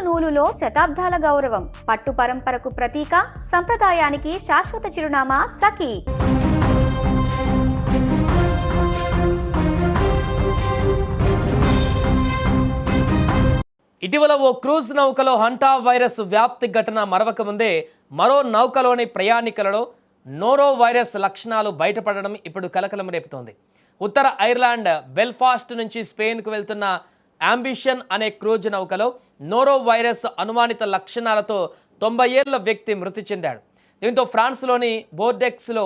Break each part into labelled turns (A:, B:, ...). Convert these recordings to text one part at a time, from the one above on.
A: నూలులో శతాబ్దాల గౌరవం, పట్టు పరంపరకు ప్రతీక, సంప్రదాయానికి శాశ్వత చిరునామా సఖీ.
B: ఇటీవల ఓ క్రూజ్ నౌకలో హంటా వైరస్ వ్యాప్తి ఘటన మరవక ముందే మరో నౌకలోని ప్రయాణికులలో నోరో వైరస్ లక్షణాలు బయటపడడం ఇప్పుడు కలకలం రేపుతోంది. ఉత్తర ఐర్లాండ్ బెల్ఫాస్ట్ నుంచి స్పెయిన్కు వెళ్తున్న అంబిషన్ అనే క్రూజ్ నౌకలో నోరో వైరస్ అనుమానిత లక్షణాలతో 90 ఏళ్ల వ్యక్తి మృతి చెందాడు. దీంతో ఫ్రాన్స్లోని బోర్డెక్స్లో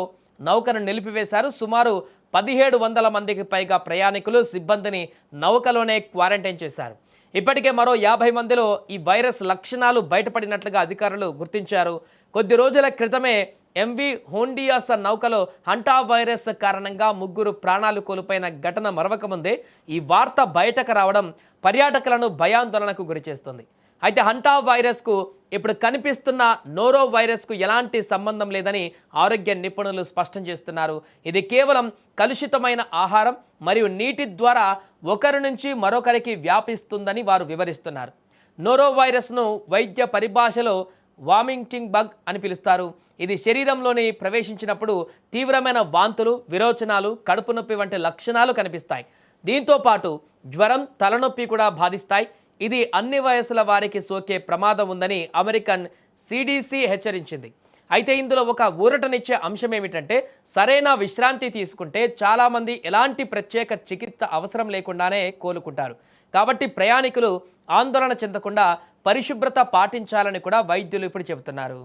B: నౌకను నిలిపివేశారు. సుమారు 1700 మందికి పైగా ప్రయాణికులు, సిబ్బందిని నౌకలోనే క్వారంటైన్ చేశారు. ఇప్పటికే మరో 50 మందిలో ఈ వైరస్ లక్షణాలు బయటపడినట్లుగా అధికారులు గుర్తించారు. కొద్ది రోజుల క్రితమే ఎంవి హోండియాస్ నౌకలో హంటా వైరస్ కారణంగా 3 ప్రాణాలు కోల్పోయిన ఘటన మరవక ముందే ఈ వార్త బయటకు రావడం పర్యాటకులను భయాందోళనకు గురిచేస్తుంది. అయితే హంటా వైరస్కు ఇప్పుడు కనిపిస్తున్న నోరో వైరస్కు ఎలాంటి సంబంధం లేదని ఆరోగ్య నిపుణులు స్పష్టం చేస్తున్నారు. ఇది కేవలం కలుషితమైన ఆహారం మరియు నీటి ద్వారా ఒకరి నుంచి మరొకరికి వ్యాపిస్తుందని వారు వివరిస్తున్నారు. నోరో వైరస్ను వైద్య పరిభాషలో వామిటింగ్ బగ్ అని పిలుస్తారు. ఇది శరీరంలోని ప్రవేశించినప్పుడు తీవ్రమైన వాంతులు, విరోచనాలు, కడుపు నొప్పి వంటి లక్షణాలు కనిపిస్తాయి. దీంతో పాటు జ్వరం, తలనొప్పి కూడా బాధిస్తాయి. ఇది అన్ని వయసుల వారికి సోకే ప్రమాదం ఉందని అమెరికన్ సిడిసి హెచ్చరించింది. అయితే ఇందులో ఒక ఊరటనిచ్చే అంశం ఏమిటంటే, సరైన విశ్రాంతి తీసుకుంటే చాలామంది ఎలాంటి ప్రత్యేక చికిత్స అవసరం లేకుండానే కోలుకుంటారు. కాబట్టి ప్రయాణికులు ఆందోళన చెందకుండా పరిశుభ్రత పాటించాలని కూడా వైద్యులు ఇప్పుడు చెబుతున్నారు.